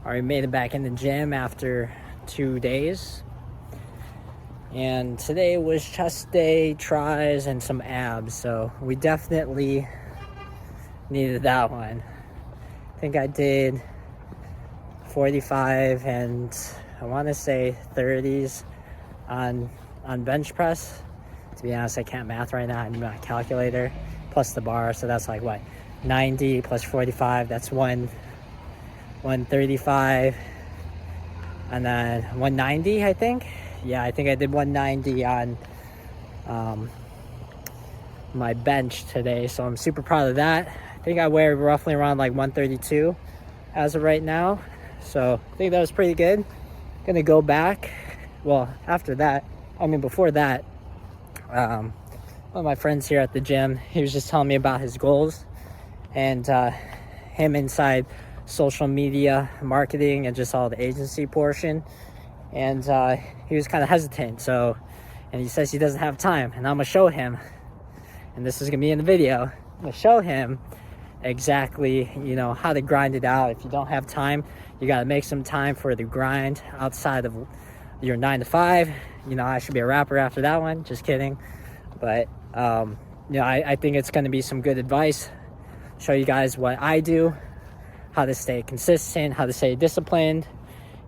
Already made it back in the gym after 2 days. And today was chest day, tries, and some abs. So we definitely needed that one. I think I did 45 and I want to say 30s on bench press. To be honest, I can't math right now. I need my calculator plus the bar. So that's like what? 90 plus 45. That's 135. And then 190, I think. Yeah, I think I did 190 on my bench today. So I'm super proud of that. I think I weigh roughly around like 132 as of right now. So I think that was pretty good. Gonna go back. Well, after that, before that, one of my friends here at the gym, he was just telling me about his goals and him inside social media marketing and just all the agency portion. And he was kind of hesitant. And he says he doesn't have time. And I'm gonna show him, and this is gonna be in the video, I'm gonna show him exactly, how to grind it out. If you don't have time, you got to make some time for the grind outside of your 9 to 5. I should be a rapper after that one. Just kidding. But I think it's going to be some good advice. Show you guys what I do, how to stay consistent, how to stay disciplined,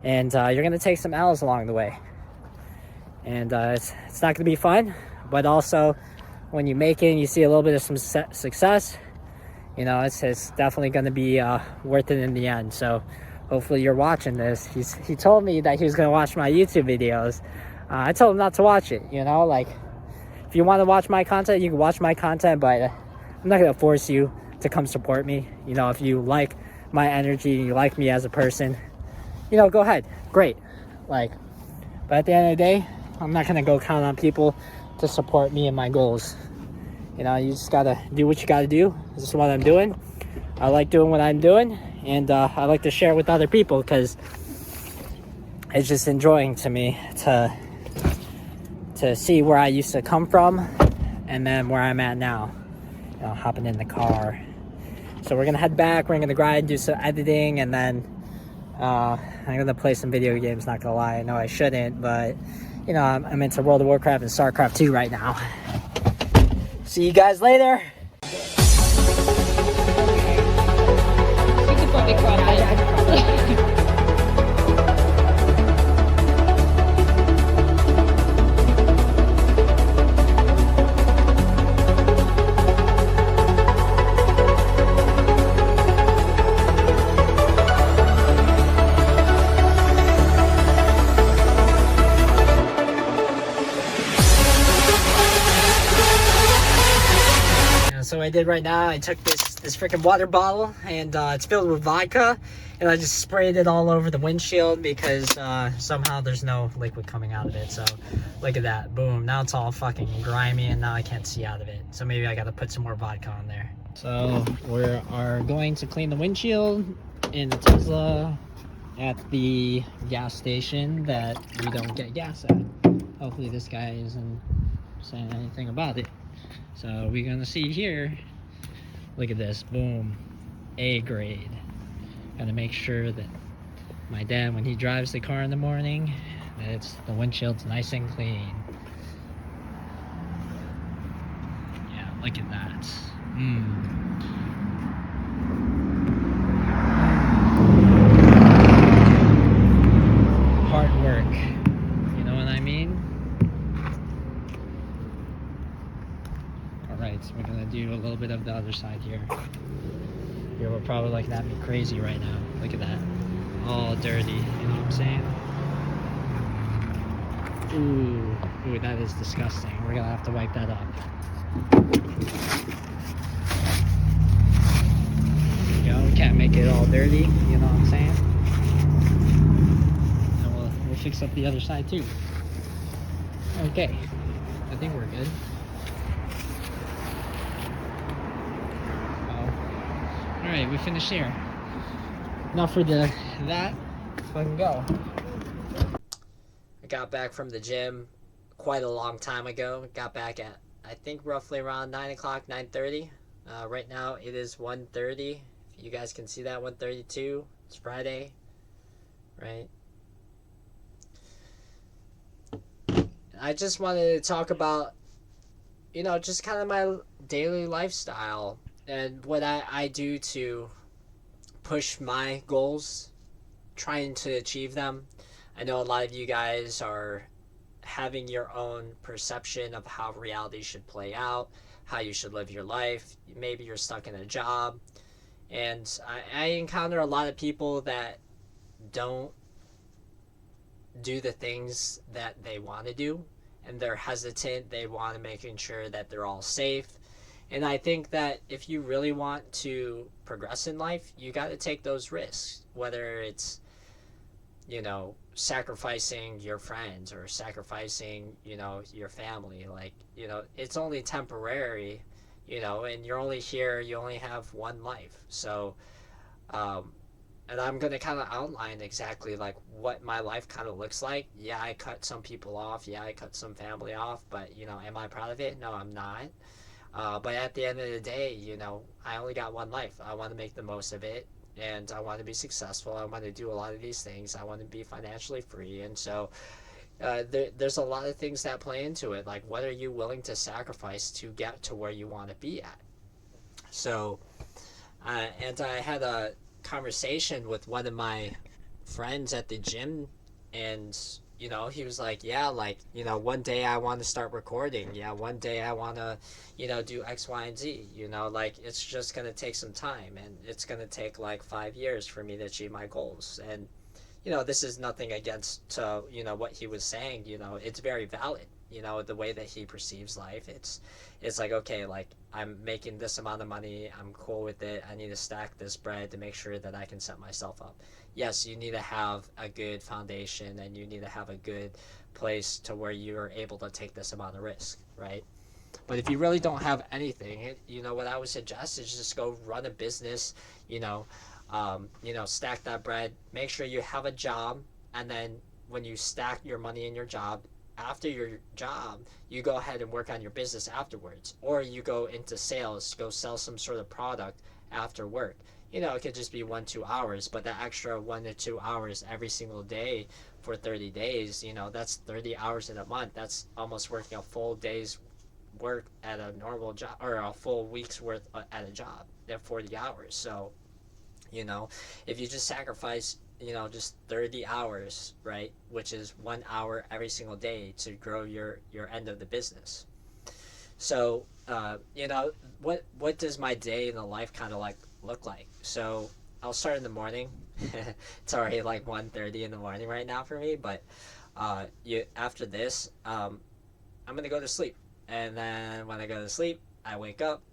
and you're going to take some L's along the way. And it's not going to be fun, but also when you make it and you see a little bit of some success, it's definitely going to be worth it in the end. So hopefully you're watching this. He told me that he was going to watch my YouTube videos. I told him not to watch it. If you want to watch my content, you can watch my content, but I'm not going to force you to come support me. If you like my energy, you like me as a person, go ahead. Great. But at the end of the day, I'm not going to go count on people to support me and my goals. You just got to do what you got to do. This is what I'm doing. I like doing what I'm doing, and I like to share with other people because it's just enjoying to me to see where I used to come from and then where I'm at now. Hopping in the car. So we're going to head back. We're going to grind, do some editing, and then I'm going to play some video games, not going to lie. I know I shouldn't, but, I'm into World of Warcraft and StarCraft 2 right now. See you guys later. You could probably crop it. So I did right now, I took this freaking water bottle and it's filled with vodka, and I just sprayed it all over the windshield because somehow there's no liquid coming out of it. So look at that, boom, now it's all fucking grimy and now I can't see out of it. So maybe I gotta put some more vodka on there. So we are going to clean the windshield in the Tesla at the gas station that we don't get gas at. Hopefully this guy isn't saying anything about it. So we're gonna see here. Look at this, boom, A grade. Gotta make sure that my dad, when he drives the car in the morning, that the windshield's nice and clean. Yeah, look at that. Hard work, you know what I mean? Alright, so we're gonna do a little bit of the other side here. You're probably looking at me crazy right now. Look at that. All dirty, you know what I'm saying? Ooh, that is disgusting. We're gonna have to wipe that up. We can't make it all dirty, you know what I'm saying? And we'll fix up the other side too. Okay, I think we're good. Alright, we finished here. Enough for that. Let's fucking go. I got back from the gym quite a long time ago. Got back at, I think, roughly around 9 o'clock, 9:30. Right now it is 1:30. If you guys can see that, 1:32. It's Friday. right? I just wanted to talk about, just kind of my daily lifestyle and what I do to push my goals, trying to achieve them. I know a lot of you guys are having your own perception of how reality should play out, how you should live your life. Maybe you're stuck in a job. And I encounter a lot of people that don't do the things that they want to do, and they're hesitant. They want to making sure that they're all safe. And I think that if you really want to progress in life, you got to take those risks, whether it's, sacrificing your friends or sacrificing, your family. Like, it's only temporary, and you're only here, you only have one life. So, and I'm going to kind of outline exactly like what my life kind of looks like. Yeah, I cut some people off. Yeah, I cut some family off. But, am I proud of it? No, I'm not. But at the end of the day, I only got one life. I want to make the most of it. And I want to be successful. I want to do a lot of these things. I want to be financially free. And so there's a lot of things that play into it. Like, what are you willing to sacrifice to get to where you want to be at? So, and I had a conversation with one of my friends at the gym, and he was like, yeah, like, one day I want to start recording. Yeah, one day I want to do X, Y, and Z. Like, it's just going to take some time, and it's going to take like 5 years for me to achieve my goals. And this is nothing against what he was saying. It's very valid. The way that he perceives life, it's like, okay, like, I'm making this amount of money, I'm cool with it, I need to stack this bread to make sure that I can set myself up. Yes, you need to have a good foundation, and you need to have a good place to where you're able to take this amount of risk, right? But if you really don't have anything, what I would suggest is just go run a business, stack that bread, make sure you have a job, and then when you stack your money in your job, after your job, you go ahead and work on your business afterwards, or you go into sales, go sell some sort of product after work. It could just be 1-2 hours, but that extra 1 to 2 hours every single day for 30 days, that's 30 hours in a month. That's almost working a full day's work at a normal job, or a full week's worth at a job at 40 hours. So, if you just sacrifice just 30 hours, right, which is 1 hour every single day to grow your end of the business. So what does my day in the life kind of like look like? So I'll start in the morning. It's already like 1:30 in the morning right now for me, but after this, I'm gonna go to sleep. And then when I go to sleep, I wake up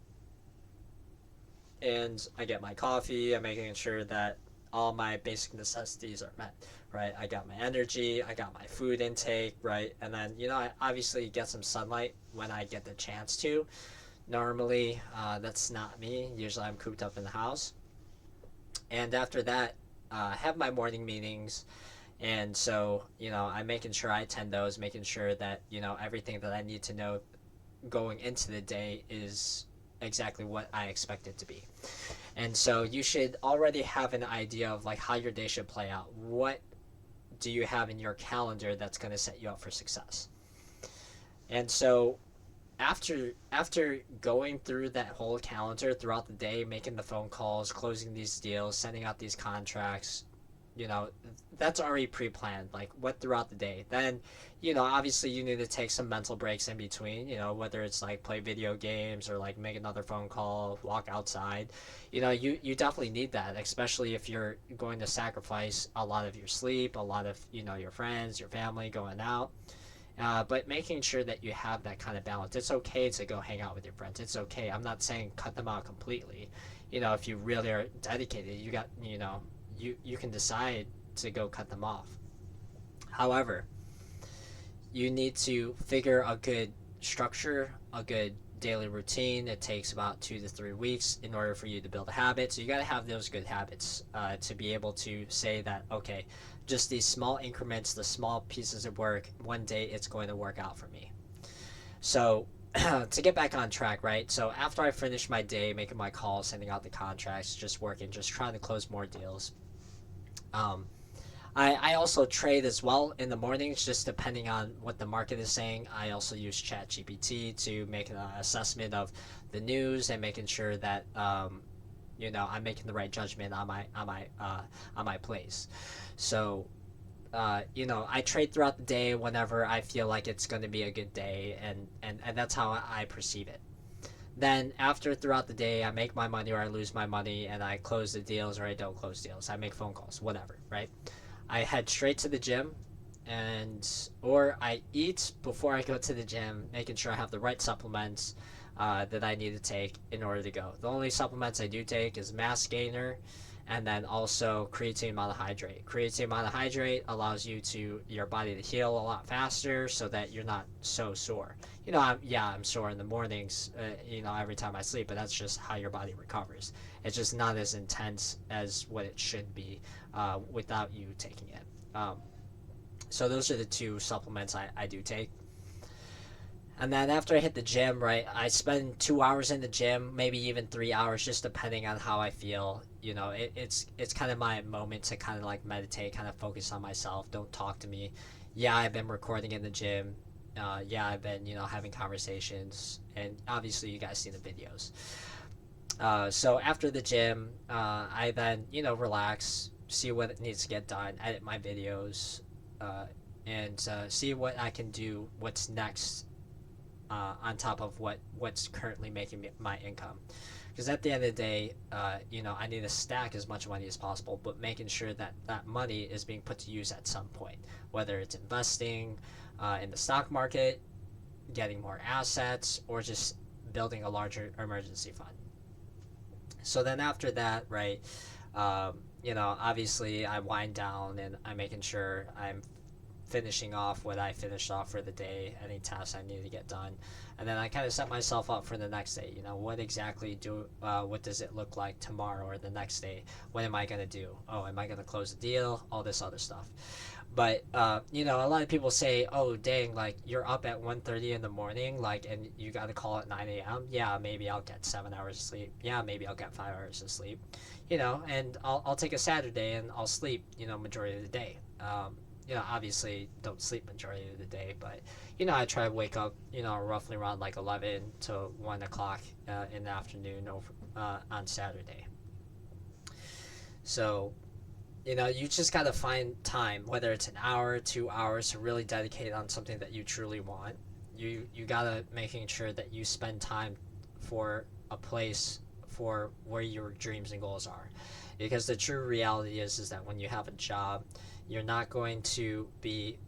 and I get my coffee. I'm making sure that all my basic necessities are met, right? I got my energy, I got my food intake, right? And then, I obviously get some sunlight when I get the chance to. Normally, that's not me. Usually I'm cooped up in the house. And after that, I have my morning meetings. And so, I'm making sure I attend those, making sure that, everything that I need to know going into the day is exactly what I expect it to be. And so you should already have an idea of like how your day should play out. What do you have in your calendar that's going to set you up for success? And so after going through that whole calendar throughout the day, making the phone calls, closing these deals, sending out these contracts, that's already pre-planned, like what throughout the day. Then, obviously you need to take some mental breaks in between, whether it's like play video games or like make another phone call, walk outside. You definitely need that, especially if you're going to sacrifice a lot of your sleep, a lot of, your friends, your family going out. But making sure that you have that kind of balance. It's okay to go hang out with your friends. It's okay. I'm not saying cut them out completely. If you really are dedicated, you got, you can decide to go cut them off. However, you need to figure a good structure, a good daily routine. It takes about 2 to 3 weeks in order for you to build a habit. So you got to have those good habits to be able to say that, okay, just these small increments, the small pieces of work, one day it's going to work out for me. So to get back on track, right? So after I finish my day, making my calls, sending out the contracts, just working, just trying to close more deals, I also trade as well in the mornings, just depending on what the market is saying. I also use ChatGPT to make an assessment of the news and making sure that I'm making the right judgment on my plays. So I trade throughout the day whenever I feel like it's going to be a good day, and that's how I perceive it. Then after throughout the day, I make my money or I lose my money, and I close the deals or I don't close deals. I make phone calls, whatever, right? I head straight to the gym, and or I eat before I go to the gym, making sure I have the right supplements that I need to take in order to go. The only supplements I do take is mass gainer, and then also creatine monohydrate. Creatine monohydrate allows your body to heal a lot faster, so that you're not so sore. I'm sore in the mornings, every time I sleep, but that's just how your body recovers. It's just not as intense as what it should be without you taking it. So those are the two supplements I do take. And then after I hit the gym, right, I spend 2 hours in the gym, maybe even 3 hours, just depending on how I feel. It's kind of my moment to kind of like meditate, kind of focus on myself. Don't talk to me. Yeah, I've been recording in the gym. Yeah, I've been having conversations, and obviously you guys see the videos. So after the gym, I then relax, see what needs to get done, edit my videos, and see what I can do. What's next on top of what's currently making my income, because at the end of the day, I need to stack as much money as possible, but making sure that that money is being put to use at some point, whether it's investing in the stock market, getting more assets, or just building a larger emergency fund. So then after that, right, obviously I wind down and I'm making sure I'm finishing off what I finished off for the day, any tasks I need to get done, and then I kind of set myself up for the next day. What does it look like tomorrow or the next day? What am I gonna do? Oh, am I gonna close the deal? All this other stuff. But a lot of people say, "Oh, dang, like you're up at 1:30 in the morning, like, and you got to call at 9 a.m." Yeah, maybe I'll get 7 hours of sleep. Yeah, maybe I'll get 5 hours of sleep. And I'll take a Saturday and I'll sleep, majority of the day. Obviously don't sleep majority of the day, but I try to wake up, roughly around like 11 to 1 o'clock in the afternoon on Saturday. So you just got to find time, whether it's an hour, 2 hours, to really dedicate on something that you truly want. You got to making sure that you spend time for a place for where your dreams and goals are, because the true reality is that when you have a job, you're not going to be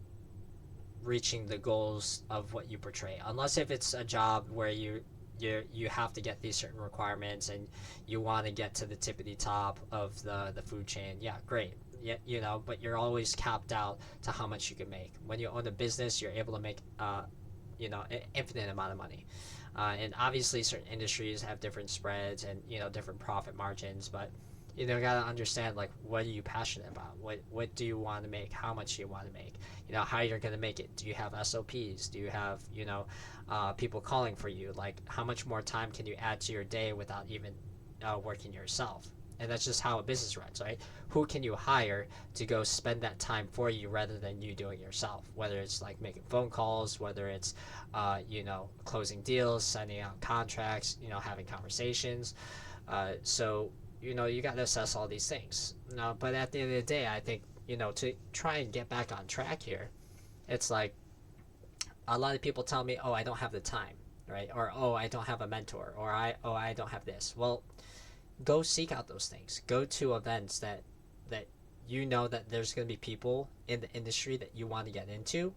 reaching the goals of what you portray, unless if it's a job where you have to get these certain requirements and you want to get to the tippity top of the food chain. Yeah, great. Yeah, but you're always capped out to how much you can make. When you own a business, you're able to make an infinite amount of money, and obviously certain industries have different spreads and different profit margins, but gotta understand, like, what are you passionate about? What do you want to make? How much do you want to make? How you're gonna make it? Do you have SOPs? Do you have people calling for you? Like, how much more time can you add to your day without even working yourself? And that's just how a business runs, right? Who can you hire to go spend that time for you rather than you doing it yourself? Whether it's like making phone calls, whether it's closing deals, sending out contracts, having conversations. So you got to assess all these things. No, but at the end of the day, I think to try and get back on track here, it's like a lot of people tell me, "Oh, I don't have the time," right? Or, "Oh, I don't have a mentor," or I don't have this." Well, go seek out those things. Go to events that that there's going to be people in the industry that you want to get into,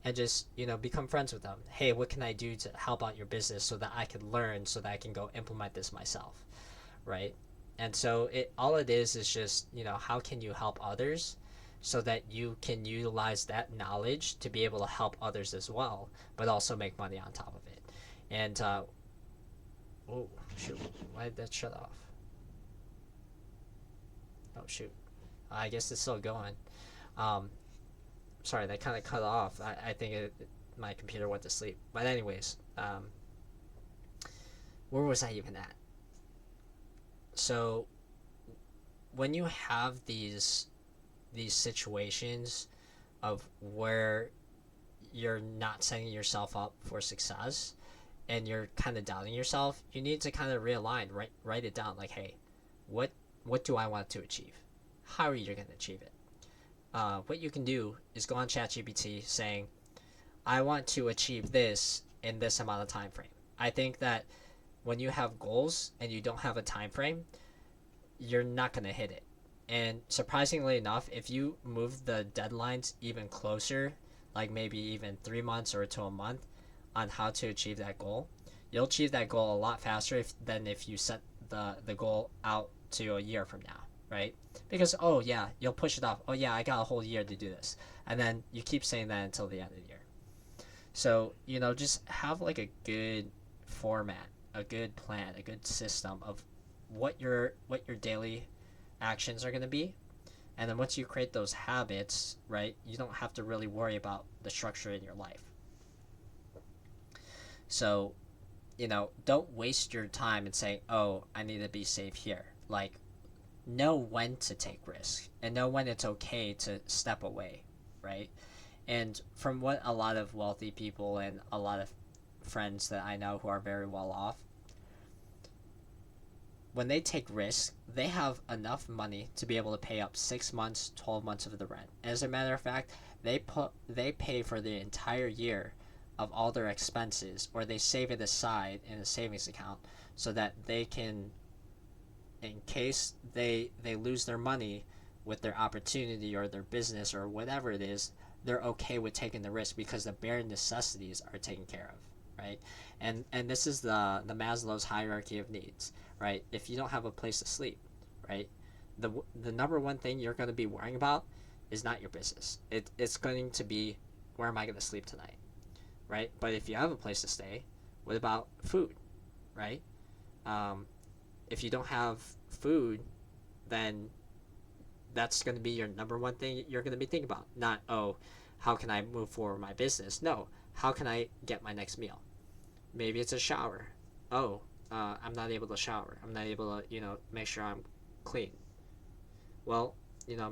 and just become friends with them. Hey, what can I do to help out your business so that I can learn, so that I can go implement this myself, right? And so all it is just how can you help others so that you can utilize that knowledge to be able to help others as well, but also make money on top of it. And oh shoot, why did that shut off? Oh shoot, I guess it's still going. um Sorry, that kind of cut off. I think my computer went to sleep, but anyways, where was I even at? So when you have these these situations of where you're not setting yourself up for success and you're kind of doubting yourself, you need to kind of realign, write it down. Like, hey, what do I want to achieve? How are you going to achieve it? What you can do is go on ChatGPT saying, I want to achieve this in this amount of time frame. I think that when you have goals and you don't have a time frame, you're not going to hit it. And surprisingly enough, if you move the deadlines even closer, like maybe even 3 months or to a month on how to achieve that goal, you'll achieve that goal a lot faster than if you set the goal out to a year from now, right? Because, oh yeah, you'll push it off. Oh yeah, I got a whole year to do this. And then you keep saying that until the end of the year. So, just have like a good format, a good plan, a good system of what your daily actions are going to be. And then once you create those habits, right, you don't have to really worry about the structure in your life. So, don't waste your time and say, oh, I need to be safe here. Like, know when to take risks and know when it's okay to step away, right? And from what a lot of wealthy people and a lot of friends that I know who are very well off, when they take risks, they have enough money to be able to pay up 6 months, 12 months of the rent. As a matter of fact, they pay for the entire year of all their expenses, or they save it aside in a savings account so that they can, in case they lose their money with their opportunity or their business or whatever it is, they're okay with taking the risk because the bare necessities are taken care of, right? And this is the Maslow's hierarchy of needs, right? If you don't have a place to sleep, right, the number one thing you're going to be worrying about is not your business. It's going to be, where am I going to sleep tonight, right? But if you have a place to stay, what about food, right? If you don't have food, then that's going to be your number one thing you're going to be thinking about. Not, oh, how can I move forward my business? No, how can I get my next meal? Maybe it's a shower. Oh, I'm not able to shower. I'm not able to, make sure I'm clean. Well,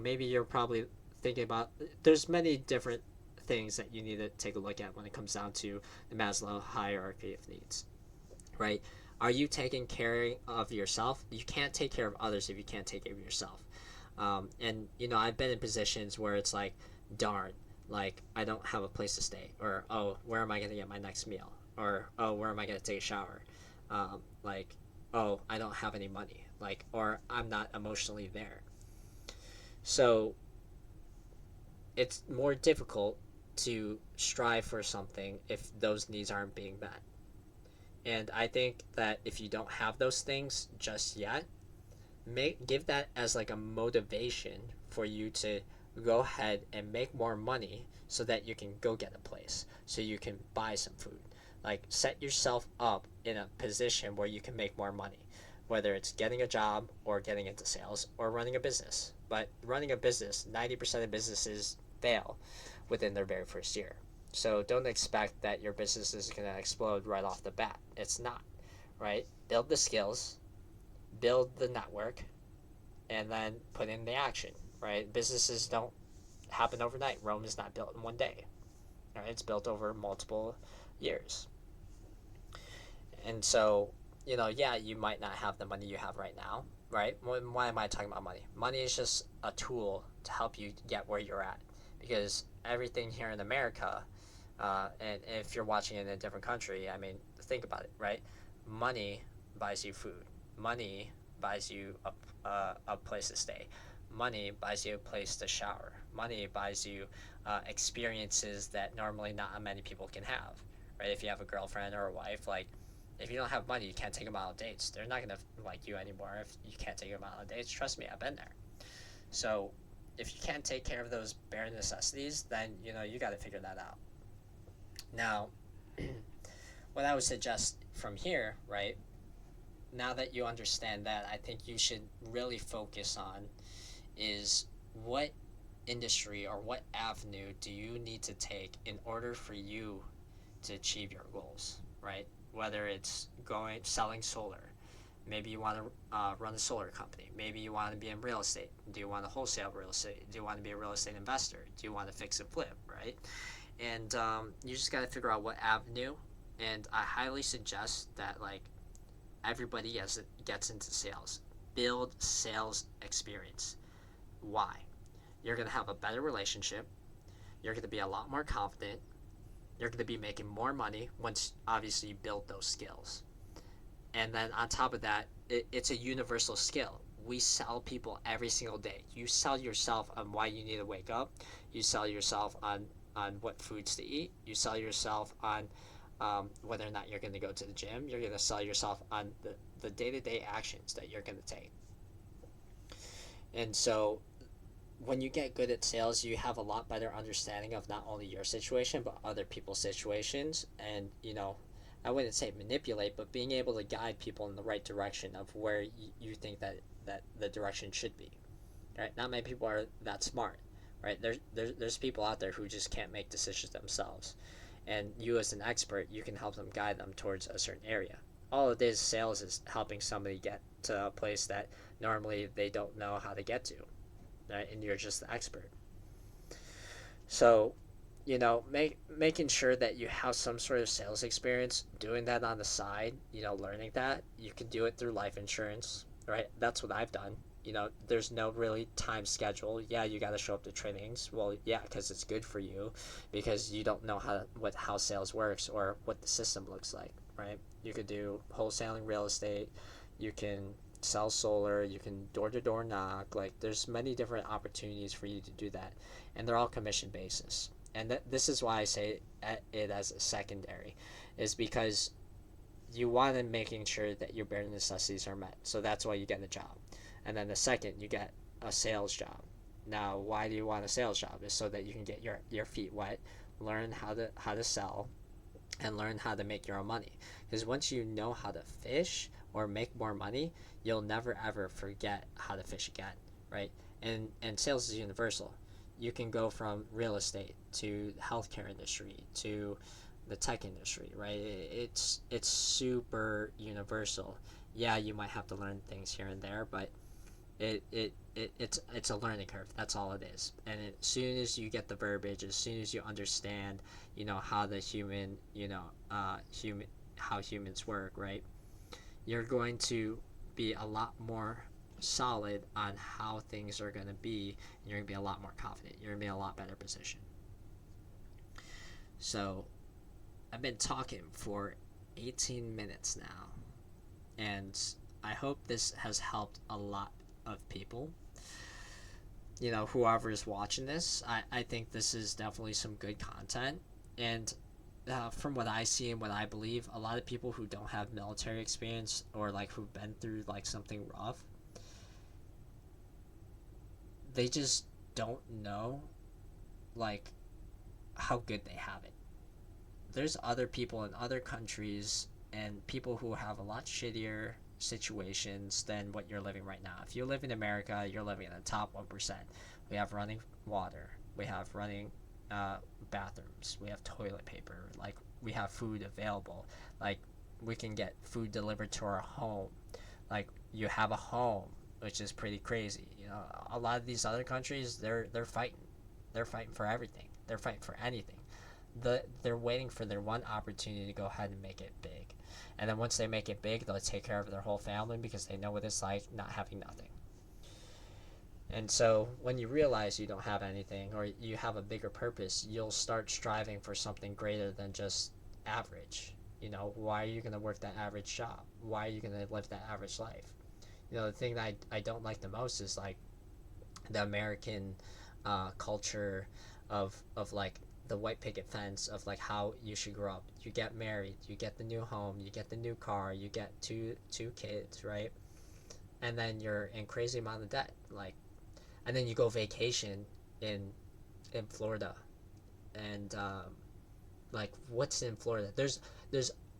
maybe you're probably thinking about, there's many different things that you need to take a look at when it comes down to the Maslow hierarchy of needs, right? Are you taking care of yourself? You can't take care of others if you can't take care of yourself. And I've been in positions where it's like, darn, like I don't have a place to stay, or oh, where am I going to get my next meal, or oh, where am I going to take a shower, like, oh, I don't have any money, like, or I'm not emotionally there. So it's more difficult to strive for something if those needs aren't being met. And I think that if you don't have those things just yet, give that as like a motivation for you to go ahead and make more money so that you can go get a place, so you can buy some food. Like, set yourself up in a position where you can make more money, whether it's getting a job or getting into sales or running a business. But running a business, 90% of businesses fail within their very first year. So don't expect that your business is going to explode right off the bat. It's not, right? Build the skills, build the network, and then put in the action, right? Businesses don't happen overnight. Rome is not built in one day, right? It's built over multiple years. And so, yeah, you might not have the money you have right now, right? Why am I talking about money? Money is just a tool to help you get where you're at, because everything here in America, and if you're watching in a different country, I mean, think about it, right? Money buys you food. Money buys you a place to stay. Money buys you a place to shower. Money buys you experiences that normally not many people can have, right? If you have a girlfriend or a wife, like, if you don't have money, you can't take them out on dates. They're not going to like you anymore if you can't take them out on dates. Trust me, I've been there. So if you can't take care of those bare necessities, then, you got to figure that out. Now, what I would suggest from here, right, now that you understand that, I think you should really focus on is what industry or what avenue do you need to take in order for you to achieve your goals, right? Whether it's selling solar, Maybe you want to run a solar company. Maybe you want to be in real estate. Do you want to wholesale real estate? Do you want to be a real estate investor? Do you want to fix and flip, right? And you just got to figure out what avenue. And I highly suggest that like everybody gets into sales. Build sales experience. Why? You're going to have a better relationship. You're going to be a lot more confident. You're going to be making more money once obviously you build those skills. And then on top of that, it's a universal skill. We sell people every single day. You sell yourself on why you need to wake up. You sell yourself on what foods to eat. You sell yourself on whether or not you're going to go to the gym. You're going to sell yourself on the day-to-day actions that you're going to take. And so when you get good at sales, you have a lot better understanding of not only your situation, but other people's situations. And, I wouldn't say manipulate, but being able to guide people in the right direction of where you think that the direction should be. Right? Not many people are that smart. Right? There's people out there who just can't make decisions themselves. And you as an expert, you can help them guide them towards a certain area. All it is sales is helping somebody get to a place that normally they don't know how to get to. Right? And you're just the expert. So, making sure that you have some sort of sales experience, doing that on the side, learning that. You can do it through life insurance, right? That's what I've done. There's no really time schedule. Yeah, you got to show up to trainings. Well, yeah, because it's good for you, because you don't know how sales works or what the system looks like, right? You could do wholesaling real estate. You can sell solar. You can door-to-door knock. Like, there's many different opportunities for you to do that, and they're all commission basis. And this is why I say it as a secondary, is because you want to making sure that your bare necessities are met. So that's why you get a job. And then the second, you get a sales job. Now, why do you want a sales job? Is so that you can get your feet wet, learn how to sell, and learn how to make your own money. Because once you know how to fish or make more money, you'll never ever forget how to fish again, right? And sales is universal. You can go from real estate to the healthcare industry to the tech industry, right? It's super universal. Yeah, you might have to learn things here and there, but it's a learning curve. That's all it is. And as soon as you get the verbiage, as soon as you understand, how the how humans work, right? You're going to be a lot more solid on how things are going to be, and you're going to be a lot more confident. You're going to be in a lot better position. So I've been talking for 18 minutes now, and I hope this has helped a lot of people. Whoever's watching this, I think this is definitely some good content. And from what I see and what I believe, a lot of people who don't have military experience or like who've been through like something rough, they just don't know like how good they have it. There's other people in other countries and people who have a lot shittier situations than what you're living right now. If you live in America, you're living in the top 1%. We have running water. We have running bathrooms. We have toilet paper. Like, we have food available. Like, we can get food delivered to our home. Like, you have a home, which is pretty crazy. A lot of these other countries, they're fighting. They're fighting for everything. They're fighting for anything. They're waiting for their one opportunity to go ahead and make it big. And then once they make it big, they'll take care of their whole family because they know what it's like not having nothing. And so when you realize you don't have anything or you have a bigger purpose, you'll start striving for something greater than just average. Why are you going to work that average job? Why are you going to live that average life? The thing that I don't like the most is like the American culture of like the white picket fence of like how you should grow up. You get married, you get the new home, you get the new car, you get two kids, right? And then you're in crazy amount of debt, like, and then you go vacation in Florida, and like, what's in Florida? There's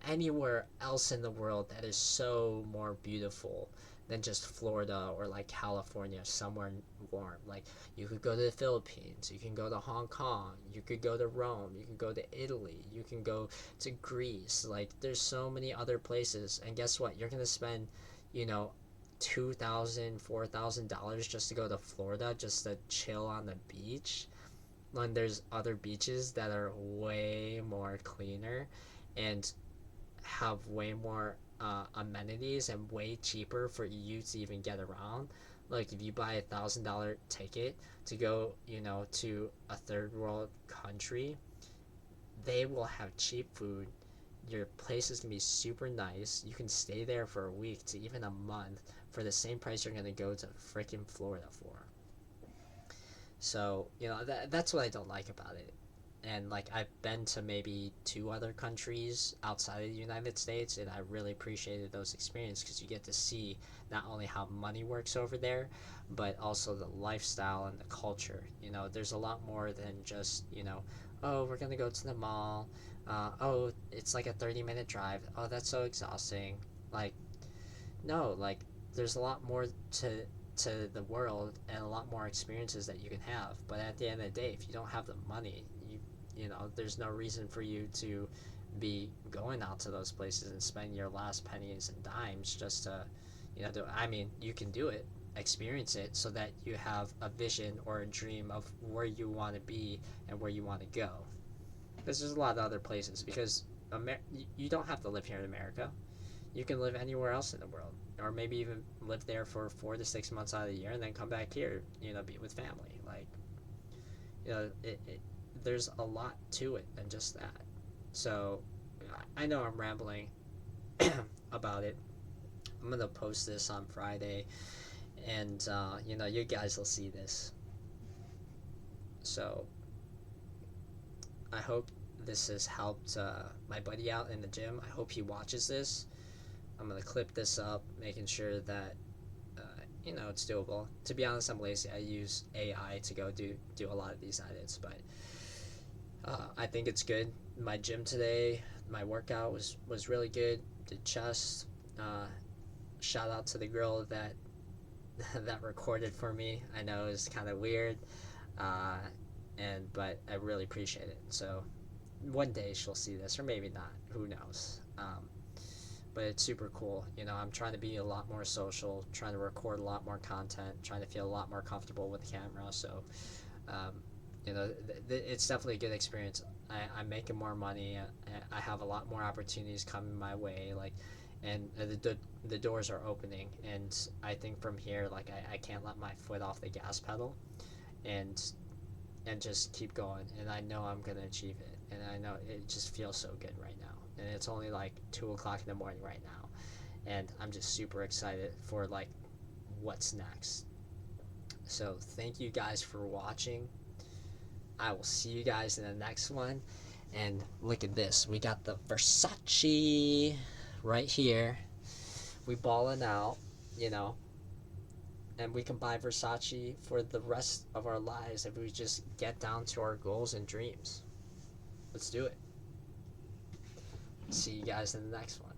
anywhere else in the world that is so more beautiful than just Florida or like California, somewhere warm. Like, you could go to the Philippines, you can go to Hong Kong, you could go to Rome, you can go to Italy, you can go to Greece. Like, there's so many other places, and guess what? You're gonna spend you know, $2,000 $4,000 just to go to Florida just to chill on the beach, when there's other beaches that are way more cleaner and have way more amenities and way cheaper for you to even get around. Like if you buy $1,000 ticket to go, you know, to a third world country, they will have cheap food. Your place is gonna be super nice. You can stay there for a week to even a month for the same price you're gonna go to freaking Florida for. So, you know, that's what I don't like about it. And like I've been to maybe two other countries outside of the United States, and I really appreciated those experiences because you get to see not only how money works over there, but also the lifestyle and the culture. You know, there's a lot more than just, you know, oh, we're gonna go to the mall. Oh, it's like a 30-minute drive. Oh, that's so exhausting. Like, no, like there's a lot more to the world and a lot more experiences that you can have. But at the end of the day, if you don't have the money, you know, there's no reason for you to be going out to those places and spending your last pennies and dimes just to, you know, I mean, you can do it, experience it, so that you have a vision or a dream of where you want to be and where you want to go. Because there's a lot of other places. Because you don't have to live here in America. You can live anywhere else in the world, or maybe even live there for 4 to 6 months out of the year, and then come back here, you know, be with family. Like, you know, there's a lot to it than just that. So, I know I'm rambling about it. I'm gonna post this on Friday, and you know, you guys will see this. So, I hope this has helped my buddy out in the gym. I hope he watches this. I'm gonna clip this up, making sure that you know, it's doable. To be honest, I'm lazy. I use AI to go do a lot of these edits, but I think it's good. My gym today, my workout was really good. Did chest. Shout out to the girl that that recorded for me. I know it's kind of weird, uh, but I really appreciate it. So one day she'll see this, or maybe not. Who knows? But it's super cool. You know, I'm trying to be a lot more social, trying to record a lot more content, trying to feel a lot more comfortable with the camera. So, um, you know, it's definitely a good experience. I'm making more money. I have a lot more opportunities coming my way. Like, and the doors are opening. And I think from here, like, I can't let my foot off the gas pedal, and just keep going. And I know I'm gonna achieve it. And I know it just feels so good right now. And it's only like 2 o'clock in the morning right now, and I'm just super excited for like what's next. So thank you guys for watching. I will see you guys in the next one. And look at this, we got the Versace right here. We balling out, you know, and we can buy Versace for the rest of our lives if we just get down to our goals and dreams. Let's do it. See you guys in the next one.